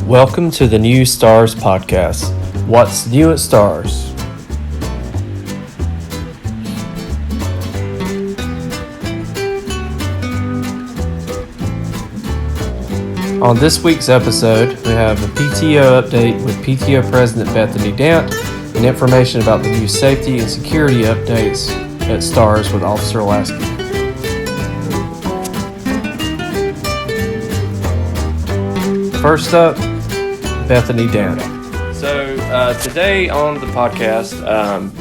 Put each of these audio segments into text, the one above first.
Welcome to the new Stars podcast. What's new at Stars? On this week's episode, we have a PTO update with PTO President Bethany Dant and information about the new safety and security updates at Stars with Officer Laskey. First up, Bethany Dant. So today on the podcast,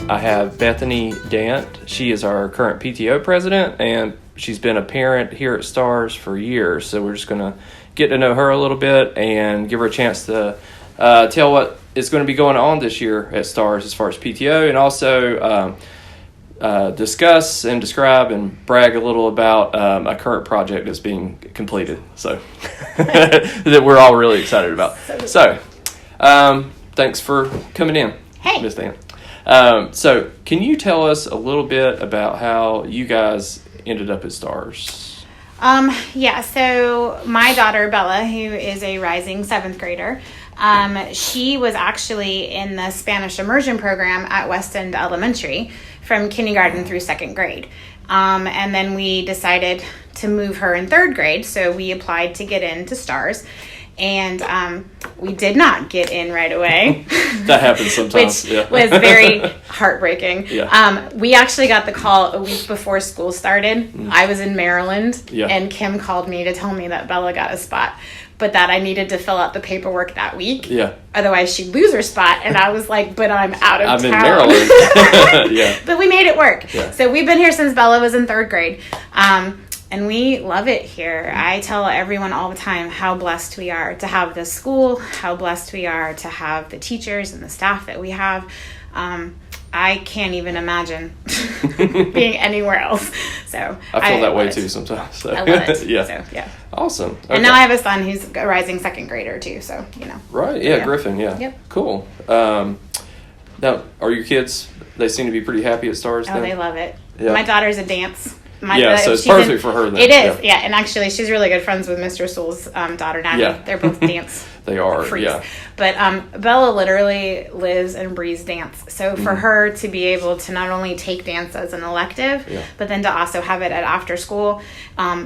I have Bethany Dant. She is our current PTO president, and she's been a parent here at Stars for years. So we're just going to get to know her a little bit and give her a chance to tell what is going to be going on this year at Stars as far as PTO, and also discuss and describe and brag a little about a current project that's being completed, so that we're all really excited about. So, thanks for coming in, hey, Ms. Dan. So, can you tell us a little bit about how you guys ended up at Stars? So my daughter Bella, who is a rising 7th grader, she was actually in the Spanish immersion program at West End Elementary from kindergarten through 2nd grade. And then we decided to move her in 3rd grade, so we applied to get into Stars. And we did not get in right away. That happens sometimes. Which was very heartbreaking. Yeah. We actually got the call a week before school started. I was in Maryland, and Kim called me to tell me that Bella got a spot, but that I needed to fill out the paperwork that week. Yeah. Otherwise, she'd lose her spot. And I was like, but I'm out of town. I'm in Maryland. Yeah. But we made it work. Yeah. So we've been here since Bella was in 3rd grade. And we love it here. I tell everyone all the time how blessed we are to have this school, how blessed we are to have the teachers and the staff that we have. I can't even imagine being anywhere else. So I feel that way too sometimes. So. I love it. Yeah. So, yeah. Awesome. Okay. And now I have a son who's a rising 2nd grader too. So, Right. Yeah. Griffin. Yeah. Yep. Cool. Now, are your kids, they seem to be pretty happy at Stars? Oh, they love it. Yeah. My daughter's a dance. So it's perfect for her then. It is, yeah. And actually, she's really good friends with Mr. Sewell's daughter, Natty. Yeah. They're both dance They are, freaks. yeah. But Bella literally lives and breathes dance. So for her to be able to not only take dance as an elective, but then to also have it at after school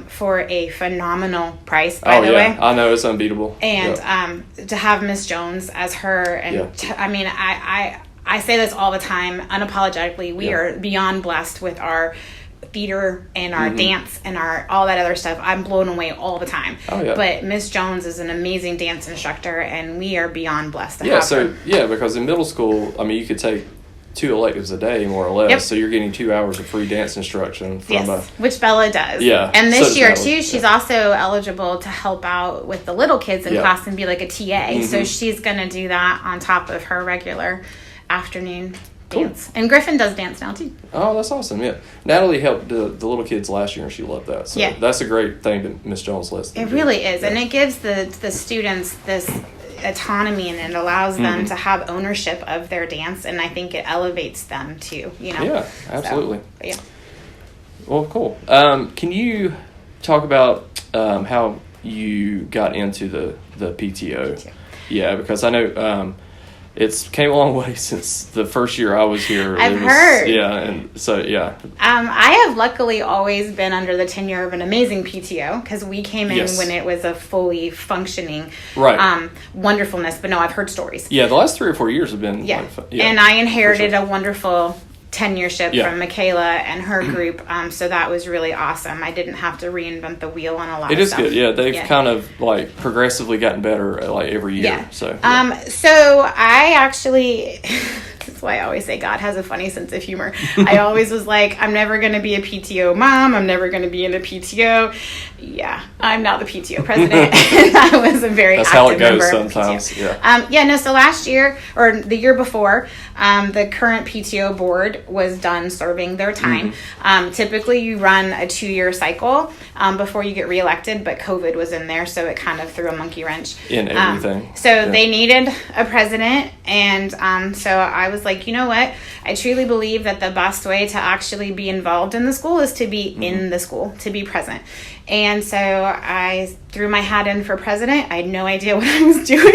for a phenomenal price, by the way. I know, it's unbeatable. And to have Miss Jones as her, and I say this all the time, unapologetically, we are beyond blessed with our theater and our dance and our all that other stuff. I'm blown away all the time. But Miss Jones is an amazing dance instructor, and we are beyond blessed to have her. Because in middle school, I mean, you could take 2 electives a day, more or less. Yep. So you're getting 2 hours of free dance instruction from which Bella does. Yeah. And this so year too, she's also eligible to help out with the little kids in class and be like a TA. So she's gonna do that on top of her regular afternoon dance. And Griffin does dance now too. Oh, that's awesome. Yeah. Natalie helped the little kids last year, and she loved that. So that's a great thing that Miss Jones lets them do. It really is. And it gives the students this autonomy, and it allows them to have ownership of their dance, and I think it elevates them too, Yeah, absolutely. So, Well, cool. Can you talk about how you got into the PTO? Yeah, because I know it's came a long way since the first year I was here. I've heard. Yeah, and so, I have luckily always been under the tenure of an amazing PTO, because we came in when it was a fully functioning wonderfulness. But no, I've heard stories. Yeah, the last 3 or 4 years have been fun. And I inherited a wonderful tenureship from Michaela and her group, so that was really awesome. I didn't have to reinvent the wheel on a lot of stuff. It is good. They've kind of progressively gotten better every year. So I actually that's why I always say God has a funny sense of humor. I always was like, I'm never going to be a PTO mom, I'm never going to be in a PTO. I'm now the PTO president. And I was a very That's active how it goes member sometimes. of PTO. So last year, or the year before, the current PTO board was done serving their time. Typically you run a 2-year cycle before you get reelected, but COVID was in there, so it kind of threw a monkey wrench in everything. They needed a president, and so I was like, like, you know what? I truly believe that the best way to actually be involved in the school is to be in the school, to be present. And so I threw my hat in for president. I had no idea what I was doing.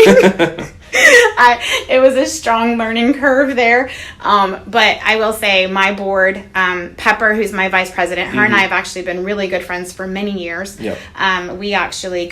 It was a strong learning curve there. But I will say my board, Pepper, who's my vice president, her and I have actually been really good friends for many years. Yep. We actually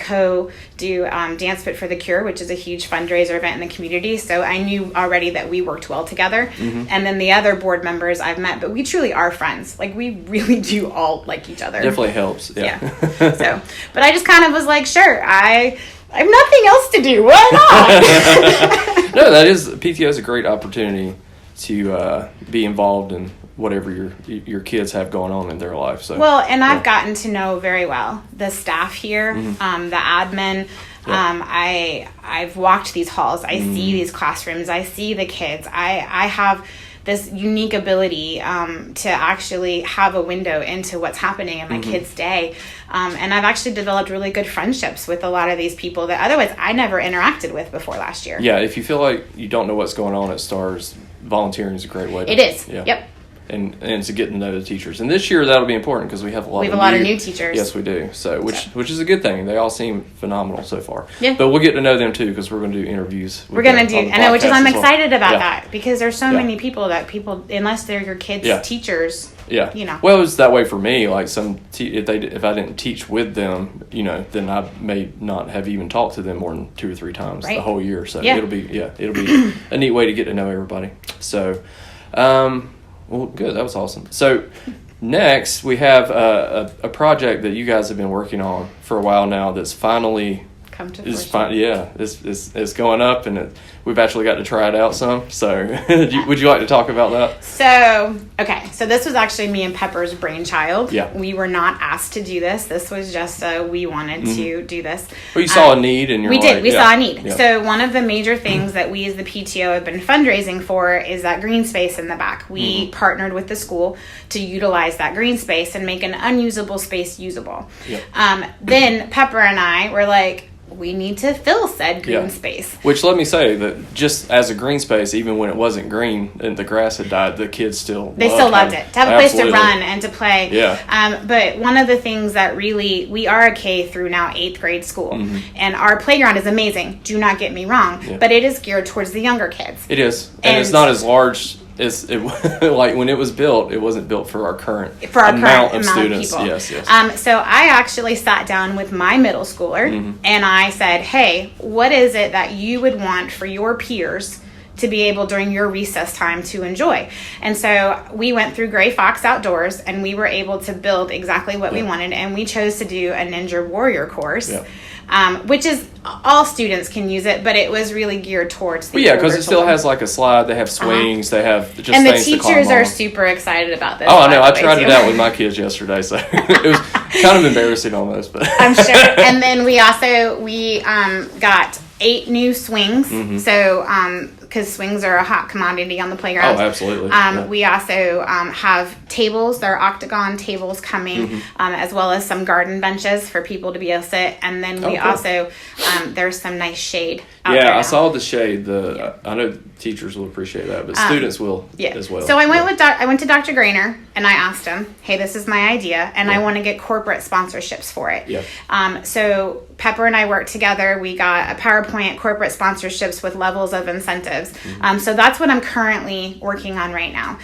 do Dance Fit for the Cure, which is a huge fundraiser event in the community. So I knew already that we worked well together. And then the other board members I've met, but we truly are friends. Like, we really do all like each other. Definitely helps. Yeah. So, but I just kind of was like, sure, I have nothing else to do. Why not? No, PTO is a great opportunity to be involved in whatever your kids have going on in their life. So well, and I've gotten to know very well the staff here, the admin. I've walked these halls. I see these classrooms. I see the kids. I have this unique ability to actually have a window into what's happening in my kids' day. And I've actually developed really good friendships with a lot of these people that otherwise I never interacted with before last year. Yeah, if you feel like you don't know what's going on at STARS, volunteering is a great way. It is. Yeah. Yep. And to get to know the teachers. And this year that'll be important because we have a lot of new teachers. Yes, we do. So which is a good thing. They all seem phenomenal so far. Yeah. But we'll get to know them too because we're going to do interviews. We're going to do, I know, which is I'm excited about that because there's so many people unless they're your kids' teachers. Yeah. You know. Well, it was that way for me. Like if I didn't teach with them, then I may not have even talked to them more than 2 or 3 times the whole year. So it'll be a neat way to get to know everybody. So, well, good. That was awesome. So next we have a project that you guys have been working on for a while now that's finally come to fruition. It's going up, and we've actually got to try it out some. So would you like to talk about that? So this was actually me and Pepper's brainchild. Yeah. We were not asked to do this. This was just we wanted to do this. Well, you saw a need, and we saw a need. Yeah. So one of the major things that we as the PTO have been fundraising for is that green space in the back. We partnered with the school to utilize that green space and make an unusable space usable. Yep. Then Pepper and I were like, we need to fill said green space. Which, let me say that just as a green space, even when it wasn't green and the grass had died, the kids still loved it. To have a place to run and to play. Yeah. But one of the things that really, we are a K through now 8th grade school, and our playground is amazing. Do not get me wrong, but it is geared towards the younger kids. It is, and it's not as large. Like when it was built, it wasn't built for our current amount of students. People. Yes. So I actually sat down with my middle schooler and I said, hey, what is it that you would want for your peers to be able during your recess time to enjoy? And so we went through Gray Fox Outdoors and we were able to build exactly what we wanted, and we chose to do a Ninja Warrior course. Which is all students can use it, but it was really geared towards the because it still has like a slide. They have swings. They have just and the things teachers to are super excited about this. Oh, I know. I tried it out with my kids yesterday, so it was kind of embarrassing almost. But I'm sure. And then we got 8 new swings. So because swings are a hot commodity on the playground. Oh, absolutely. We also have tables. There are octagon tables coming, as well as some garden benches for people to be able to sit. And then we also, there's some nice shade out there now. I saw the shade. I know teachers will appreciate that, but students will as well. So I went to Dr. Grainer and I asked him, hey, this is my idea, and I want to get corporate sponsorships for it. So Pepper and I worked together. We got a PowerPoint corporate sponsorships with levels of incentives. So that's what I'm currently working on right now.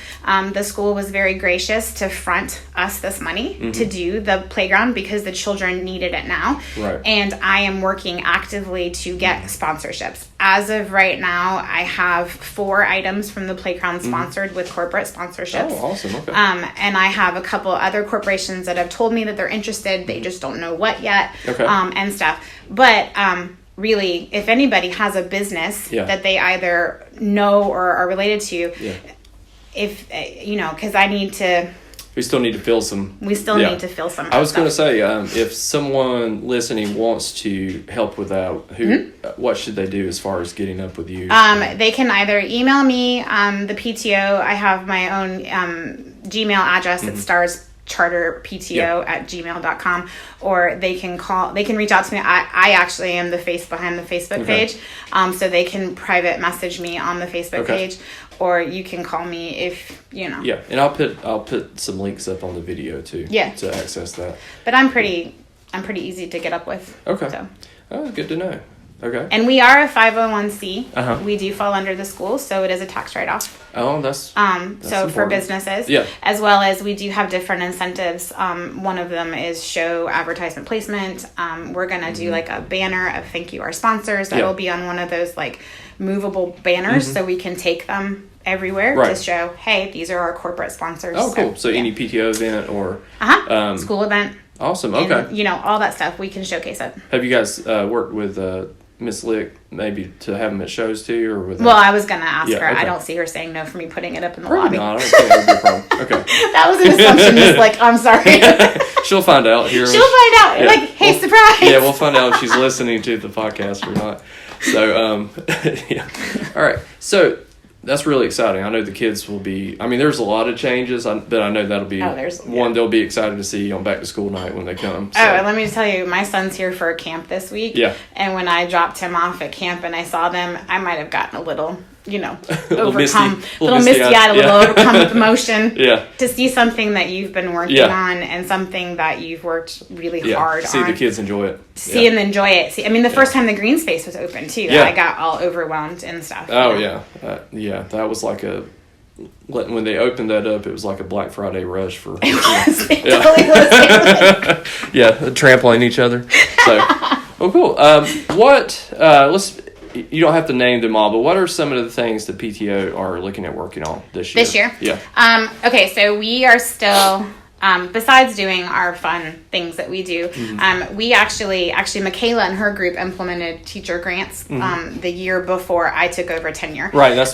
The school was very gracious to front us this money to do the playground because the children needed it now. Right. And I am working actively to get sponsorships. As of right now, I have 4 items from the playground sponsored with corporate sponsorships. Oh, awesome. Okay. And I have a couple other corporations that have told me that they're interested. They just don't know what yet. Okay. And stuff. But really, if anybody has a business that they either know or are related to, if because I need to. We still need to fill some. We still need to fill some. I was going to say, if someone listening wants to help with that, what should they do as far as getting up with you? They can either email me, the PTO. I have my own Gmail address. It charterpto@gmail.com, or they can reach out to me. I actually am the face behind the Facebook page. So they can private message me on the Facebook page, or you can call me if, Yeah. And I'll put some links up on the video too. Yeah. To access that. But I'm pretty easy to get up with. Okay. So. Oh, good to know. Okay. And we are a 501c. Uh-huh. We do fall under the school, so it is a tax write-off. Oh, that's so important. For businesses, as well as we do have different incentives. One of them is show advertisement placement. We're gonna do like a banner of thank you our sponsors. That'll be on one of those like movable banners, so we can take them everywhere to show, hey, these are our corporate sponsors. Oh, cool. So any PTO event or school event. Awesome. Okay. And, all that stuff, we can showcase it. Have you guys worked with Miss Lick maybe to have them at shows too, or with? Well, I was gonna ask her. Okay. I don't see her saying no for me putting it up in the Probably lobby. not. I don't think that would be a problem. Okay. That was an assumption. Just like, I'm sorry. She'll find out here. She'll find out. Yeah. Like, hey, surprise. Yeah, we'll find out if she's listening to the podcast or not. So, yeah. All right. So that's really exciting. I know the kids will be. I mean, there's a lot of changes, but I know that'll be one they'll be excited to see on back to school night when they come. So. Oh, and let me just tell you, my son's here for a camp this week. Yeah. And when I dropped him off at camp and I saw them, I might have gotten a little, little misty-eyed, a little overcome with emotion. Yeah. To see something that you've been working on and something that you've worked really hard on. See the kids enjoy it. See and enjoy it. See, I mean, the first time the green space was open too, I got all overwhelmed and stuff. Oh yeah, that was like when they opened that up, it was like a Black Friday rush for. It was. It totally was. Yeah, trampling each other. So, cool. You don't have to name them all, but what are some of the things that PTO are looking at working on this year? This year? Yeah. Okay, so we are still, besides doing our fun things that we do, we actually Michaela and her group implemented teacher grants the year before I took over tenure. Right, that's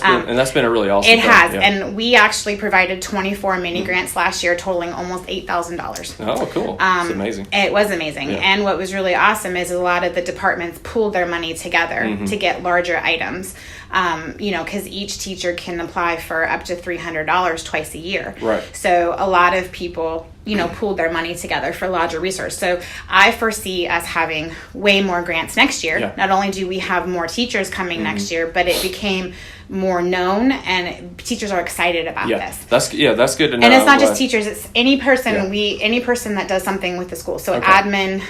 been a really awesome thing. It has, yeah. and we actually provided 24 mini grants last year, totaling almost $8,000. Oh, cool. It's amazing. It was amazing. Yeah. And what was really awesome is a lot of the departments pooled their money together to get larger items. Because each teacher can apply for up to $300 twice a year. Right. So a lot of people, pooled their money together for larger resource. So I foresee us having way more grants next year. Yeah. Not only do we have more teachers coming next year, but it became more known and teachers are excited about this. That's good to know. And it's not just teachers, it's any person any person that does something with the school. So admin,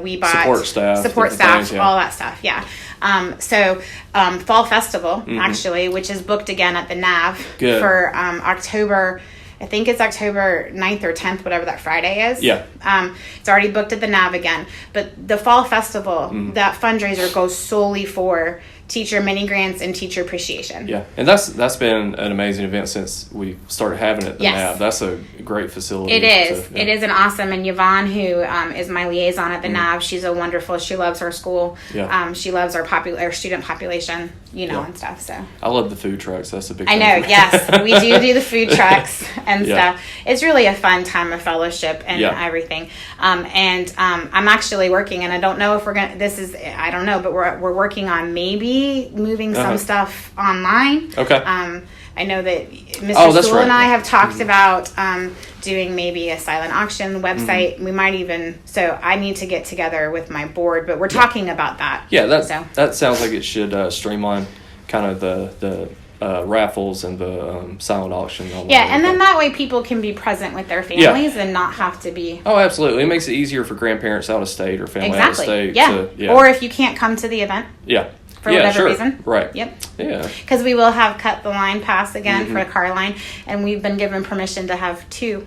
we bought support staff, all that stuff. Yeah. Fall Festival, actually, which is booked again at the NAV for October. I think it's October 9th or 10th, whatever that Friday is. Yeah. It's already booked at the NAV again. But the Fall Festival, that fundraiser goes solely for teacher mini grants and teacher appreciation. Yeah, and that's been an amazing event since we started having it at the NAV. That's a great facility. It is. It is an awesome. And Yvonne, who is my liaison at the NAV, she's a wonderful. She loves our school. Yeah. She loves our student population, and stuff. So I love the food trucks. That's a big. I know. Yes, we do the food trucks and stuff. It's really a fun time of fellowship and everything. I'm actually working, and I don't know if we're gonna. I don't know, but we're working on maybe moving some stuff online. Okay. I know that Mr. Sewell and I have talked about doing maybe a silent auction website. We might even. So I need to get together with my board, but we're talking about that. Yeah, that sounds like it should streamline kind of the raffles and the silent auction. And then that way people can be present with their families and not have to be. Oh, absolutely! It makes it easier for grandparents out of state or family out of state. Yeah. Or if you can't come to the event. Yeah. For whatever reason. Right. Yep. Yeah. Because we will have cut the line pass again for the car line, and we've been given permission to have 2.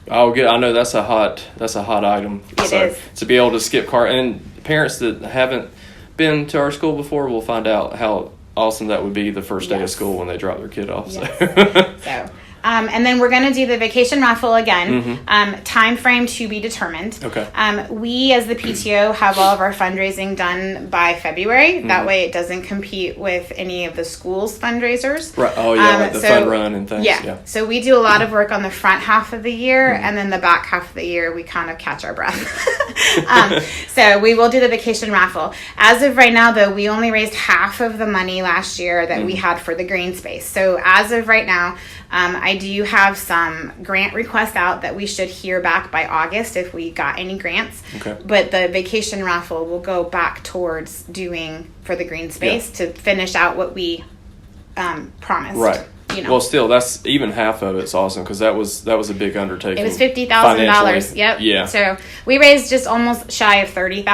Oh, good. I know that's a hot item. It is. To be able to skip car, and parents that haven't been to our school before will find out how awesome that would be the first day of school when they drop their kid off. Yes. So. And then we're going to do the vacation raffle again. Time frame to be determined. Okay. We, as the PTO, have all of our fundraising done by February. That way it doesn't compete with any of the school's fundraisers. Right. Oh, yeah, like the fun run and things. Yeah. So we do a lot of work on the front half of the year, and then the back half of the year, we kind of catch our breath. So we will do the vacation raffle. As of right now, though, we only raised half of the money last year that we had for the green space. So as of right now, I do have some grant requests out that we should hear back by August if we got any grants. Okay. But the vacation raffle will go back towards doing for the green space to finish out what we promised. Right. You know. Well, still, that's even half of it's awesome because that was a big undertaking. It was $50,000. Yep. Yeah. So we raised just almost shy of $30,000.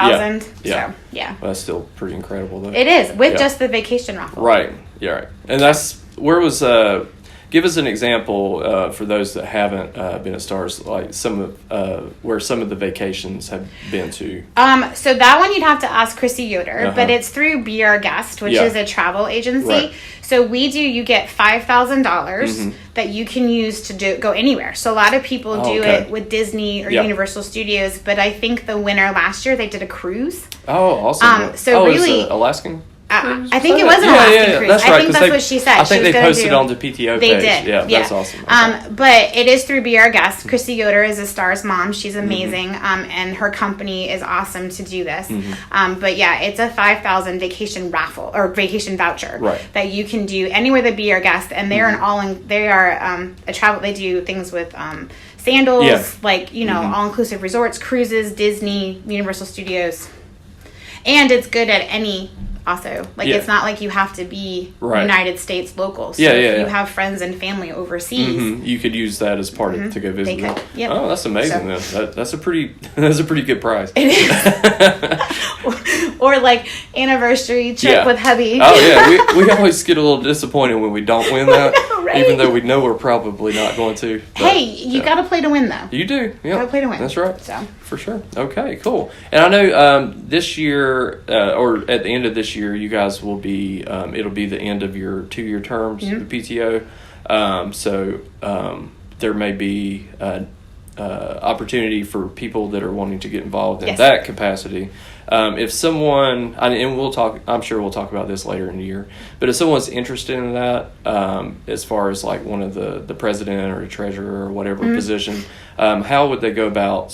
Yeah. So yeah. Well, that's still pretty incredible, though. It is with just the vacation raffle. Right. Yeah. Right. And that's where was. Give us an example for those that haven't been at STARS, like some of where some of the vacations have been to. So that one you'd have to ask Chrissy Yoder, but it's through Be Our Guest, which is a travel agency. Right. So you get $5,000 that you can use to go anywhere. So a lot of people do it with Disney or Universal Studios, but I think the winner last year they did a cruise. Oh, awesome! So really, it's Alaskan. I think it was an Alaskan cruise. That's right, I think that's what she said. I think they posted on the PTO page. They did. Yeah, that's awesome. Okay. But it is through Be Our Guest. Chrissy Yoder is a STARS mom. She's amazing. And her company is awesome to do this. But yeah, it's a $5,000 vacation raffle or vacation voucher that you can do anywhere that Be Our Guest. And they're they are a travel. They do things with sandals, like all inclusive resorts, cruises, Disney, Universal Studios, and it's good at any. Also, it's not like you have to be United States local. So if you have friends and family overseas, you could use that as part of to go visit them. Yep. Oh, that's amazing! So, that's a pretty good price. It is. Or like anniversary trip with hubby. Oh yeah, we always get a little disappointed when we don't win that, even though we know we're probably not going to. But, hey, you got to play to win, though. You do. Yeah, got to play to win. That's right. So for sure. Okay, cool. And I know this year or at the end of this year, you guys will be. It'll be the end of your 2-year terms, the PTO. So there may be opportunity for people that are wanting to get involved in that capacity. If someone, and we'll talk, I'm sure we'll talk about this later in the year, but if someone's interested in that, as far as like one of the president or the treasurer or whatever position, how would they go about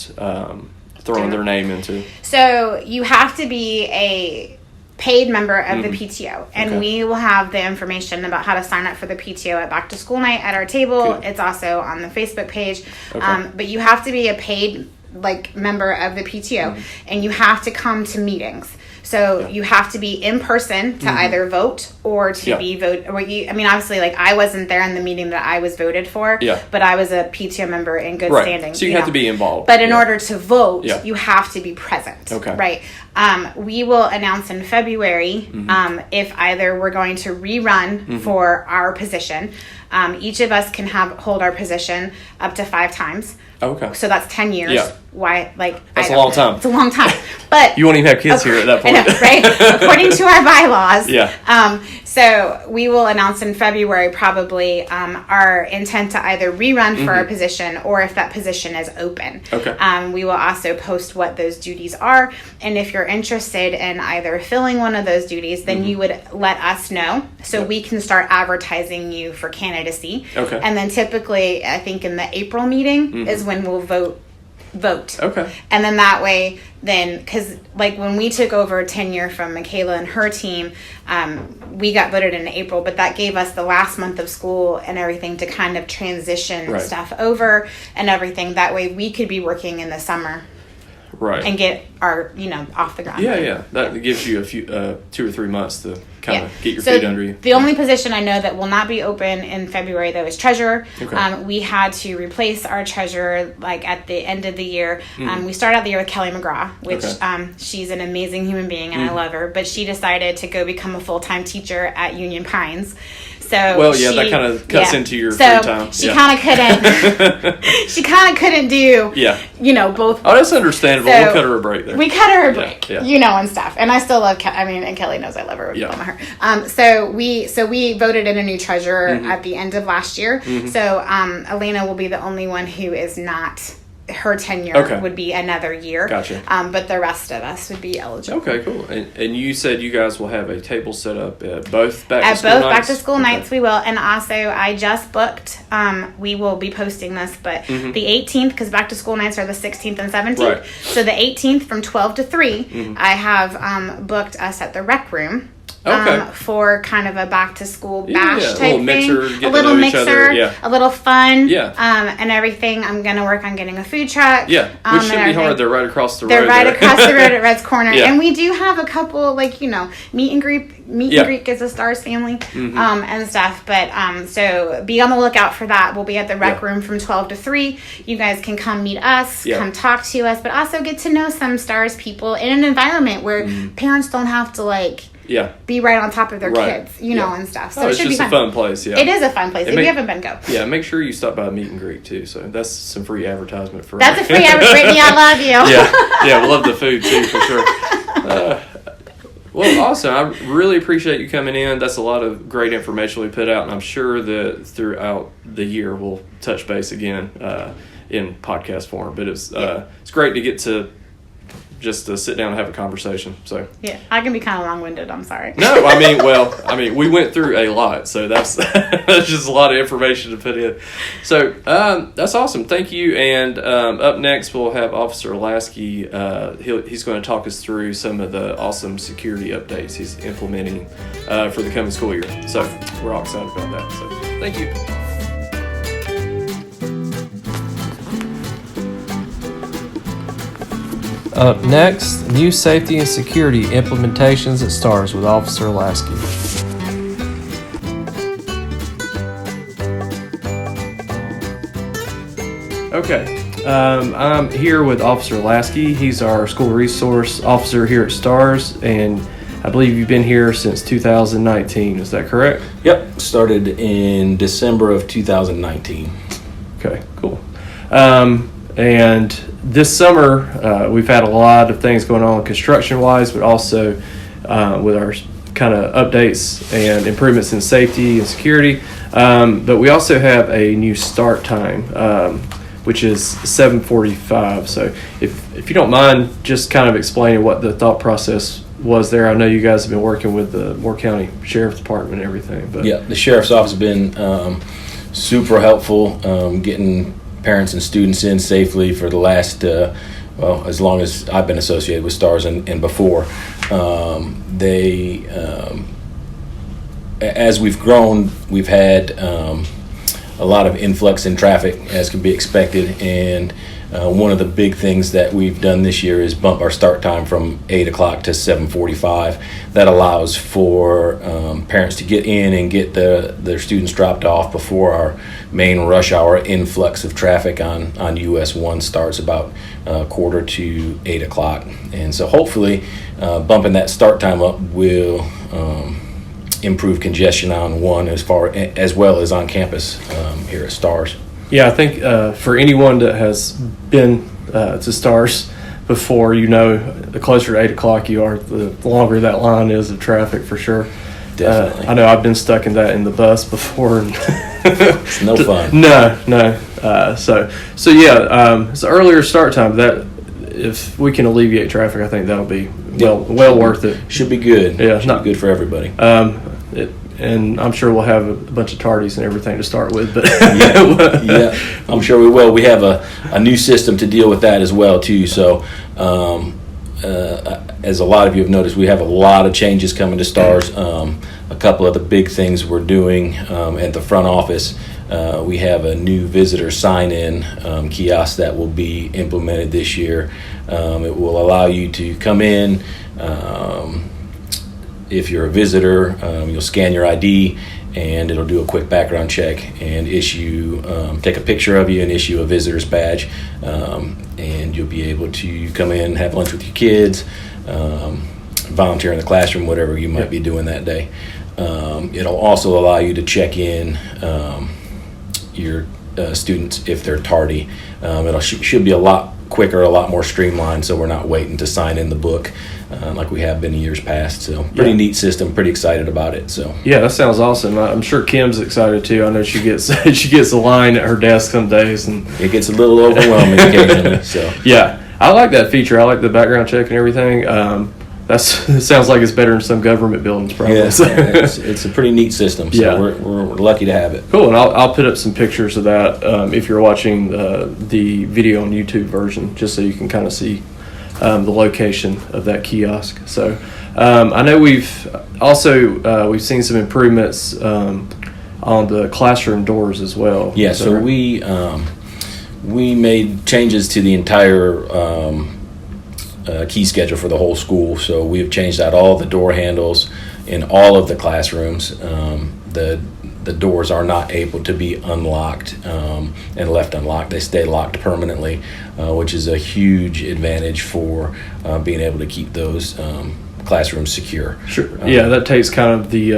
throwing their name into? So you have to be a paid member of the PTO, and we will have the information about how to sign up for the PTO at Back to School Night at our table. Good. It's also on the Facebook page. But you have to be a paid member of the PTO, and you have to come to meetings. So you have to be in person to either vote or to be vote. Or obviously, I wasn't there in the meeting that I was voted for, but I was a PTO member in good standing. So you have to be involved. But in order to vote, you have to be present. Okay. Right. We will announce in February if either we're going to rerun for our position. Each of us can hold our position up to 5 times. Okay. So that's 10 years. Yeah. Why? That's a long time. It's a long time. But you won't even have kids here at that point. I know, right? According to our bylaws. Yeah. So we will announce in February probably our intent to either rerun for our position or if that position is open. Okay. We will also post what those duties are. And if you're interested in either filling one of those duties, then you would let us know so we can start advertising you for candidacy. Okay. And then typically, I think in the April meeting is when we'll vote. Okay. And then that way, because when we took over tenure from Michaela and her team, we got voted in April, but that gave us the last month of school and everything to kind of transition stuff over and everything. That way we could be working in the summer. Right. And get our, off the ground. Yeah. That gives you a few 2 or 3 months to kind of get your feet under you. The only position I know that will not be open in February, though, is treasurer. Okay. We had to replace our treasurer, at the end of the year. We started out the year with Kelly McGraw, which she's an amazing human being, and I love her. But she decided to go become a full-time teacher at Union Pines. So that kind of cuts into your free time. She kind of couldn't. She kind of couldn't do. Both. Oh, that's understandable. We'll cut her a break there. We cut her a break, yeah. And stuff. And I still love Kelly. And Kelly knows I love her. I love her. So we voted in a new treasurer at the end of last year. So Elena will be the only one who is not. Her tenure would be another year. Gotcha. But the rest of us would be eligible. Okay, cool. And you said you guys will have a table set up at both back to school nights? At both back to school nights we will. And also I just booked, we will be posting this, but the 18th, because back to school nights are the 16th and 17th. Right. So the 18th from 12 to 3, I have booked us at the rec room. for kind of a back to school bash type a little thing. Mixer, a little mixer, a little fun, yeah. And everything. I'm gonna work on getting a food truck. Yeah, which shouldn't be hard. They're right across the road. They're right across the road at Red's Corner, Yeah. and we do have a couple meet and greet. And greet gives the Stars family and stuff. But so be on the lookout for that. We'll be at the rec room from 12 to 3. You guys can come meet us, come talk to us, but also get to know some Stars people in an environment where parents don't have to be right on top of their kids, know, and stuff. So it should be fun. It's just a fun place. Yeah, it is a fun place. If you haven't been, go. Yeah, make sure you stop by meet and greet too. So that's some free advertisement for. That's a free advertisement. Brittany, I love you. Yeah, we love the food too for sure. Well, awesome. I really appreciate you coming in. That's a lot of great information we put out, and I'm sure that throughout the year we'll touch base again in podcast form. But it's great to get to just to sit down and have a conversation. So yeah, I can be kind of long-winded. I'm sorry. No, I mean, we went through a lot, so that's just a lot of information to put in. So that's awesome. Thank you. And up next, we'll have Officer Laskey. He's going to talk us through some of the awesome security updates he's implementing for the coming school year. So we're all excited about that. So thank you. Up next, new safety and security implementations at STARS with Officer Laskey. Okay, I'm here with Officer Laskey. He's our school resource officer here at STARS, and I believe you've been here since 2019. Is that correct? Yep, started in December of 2019. Okay, cool. And this summer, we've had a lot of things going on construction-wise, but also with our kind of updates and improvements in safety and security. But we also have a new start time, which is 7:45. So if you don't mind just kind of explaining what the thought process was there. I know you guys have been working with the Moore County Sheriff's Department and everything. But yeah, the Sheriff's Office has been super helpful getting parents and students in safely for the last, as long as I've been associated with STARS and before. As we've grown, we've had a lot of influx in traffic, as can be expected, and one of the big things that we've done this year is bump our start time from 8 o'clock to 7:45. That allows for parents to get in and get their students dropped off before our main rush hour influx of traffic on US 1 starts about 7:45 to 8 o'clock. And so hopefully bumping that start time up will improve congestion on 1 as well as on campus here at STARS. Yeah, I think for anyone that has been to STARS before, the closer to 8 o'clock you are, the longer that line is of traffic for sure. Definitely. I know I've been stuck in that in the bus before. And it's no fun. No. So earlier start time. That if we can alleviate traffic, I think that'll be well worth it. Should be good. Yeah, should be good for everybody. And I'm sure we'll have a bunch of tardies and everything to start with. But yeah, I'm sure we will. We have a new system to deal with that as well too. So as a lot of you have noticed, we have a lot of changes coming to STARS. A couple of the big things we're doing at the front office. We have a new visitor sign-in kiosk that will be implemented this year. It will allow you to come in. If you're a visitor, you'll scan your ID and it'll do a quick background check and take a picture of you and issue a visitor's badge. And you'll be able to come in, have lunch with your kids, volunteer in the classroom, whatever you might be doing that day. It'll also allow you to check in your students if they're tardy. It should be a lot quicker, a lot more streamlined, so we're not waiting to sign in the book like we have been in years past. So pretty neat system, pretty excited about it. So yeah, that sounds awesome. I'm sure Kim's excited too. I know she gets a line at her desk some days, and it gets a little overwhelming occasionally. So yeah, I like that feature. I like the background check and everything. It sounds like it's better in some government buildings, probably. Yeah, it's a pretty neat system. So we're lucky to have it. Cool, and I'll put up some pictures of that if you're watching the video on YouTube version, just so you can kind of see the location of that kiosk. So I know we've seen some improvements on the classroom doors as well. Yeah, so we made changes to the entire key schedule for the whole school. So we have changed out all the door handles in all of the classrooms. The doors are not able to be unlocked and left unlocked. They stay locked permanently, which is a huge advantage for being able to keep those classrooms secure. Sure. Yeah, that takes kind of the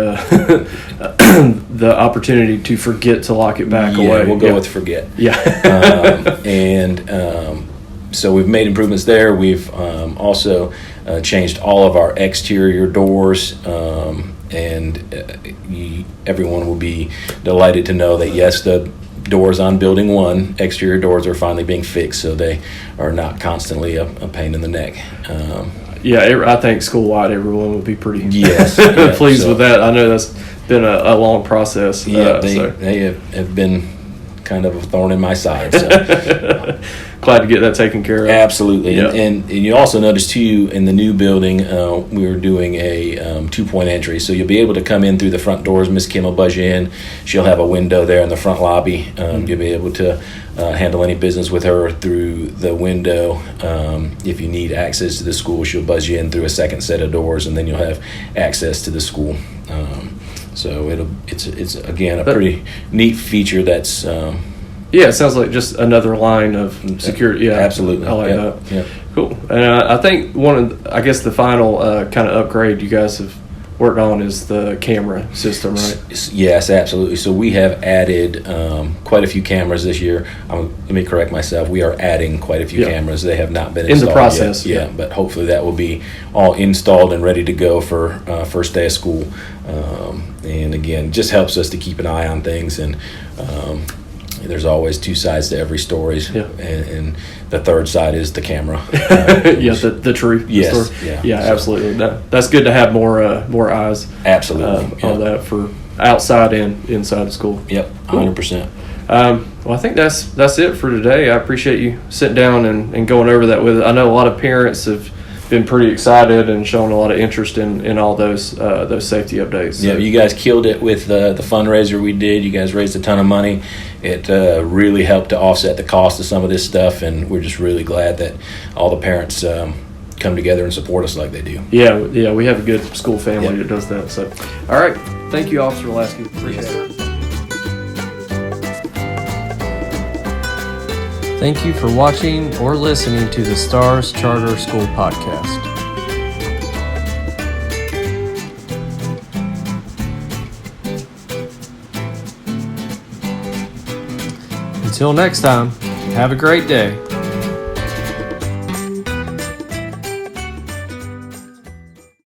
the opportunity to forget to lock it back away. We'll go with forget. Yeah. So we've made improvements there. We've also changed all of our exterior doors, and everyone will be delighted to know that, yes, the doors on Building 1, exterior doors, are finally being fixed, so they are not constantly a pain in the neck. I think school-wide everyone will be pretty pleased so, with that. I know that's been a long process. They have been kind of a thorn in my side. So. Glad to get that taken care of. Absolutely. Yeah. And you also notice, too, in the new building, we were doing a 2-point entry. So you'll be able to come in through the front doors. Miss Kim will buzz you in. She'll have a window there in the front lobby. You'll be able to handle any business with her through the window. If you need access to the school, she'll buzz you in through a second set of doors, and then you'll have access to the school. So it's again a pretty neat feature that's it sounds like just another line of security. Yeah, absolutely. I like that. Yeah. Cool. And I think the final kind of upgrade you guys have worked on is the camera system, right? Yes, absolutely. So we have added quite a few cameras this year. Let me correct myself. We are adding quite a few cameras. They have not been installed in the process yet. Yeah, but hopefully that will be all installed and ready to go for first day of school. And again, just helps us to keep an eye on things. And there's always two sides to every story, and the third side is the camera. The truth. Yes. Absolutely. That's good to have more eyes. Absolutely. On that for outside and inside of school. Yep. 100%. Well, I think that's it for today. I appreciate you sitting down and going over that with us. I know a lot of parents have been pretty excited and shown a lot of interest in all those safety updates. So. Yeah, you guys killed it with the fundraiser we did. You guys raised a ton of money. It really helped to offset the cost of some of this stuff, and we're just really glad that all the parents come together and support us like they do. Yeah, we have a good school family that does that. So, all right, thank you, Officer Laskey. Appreciate it. Thank you for watching or listening to the Stars Charter School Podcast. Until next time, have a great day.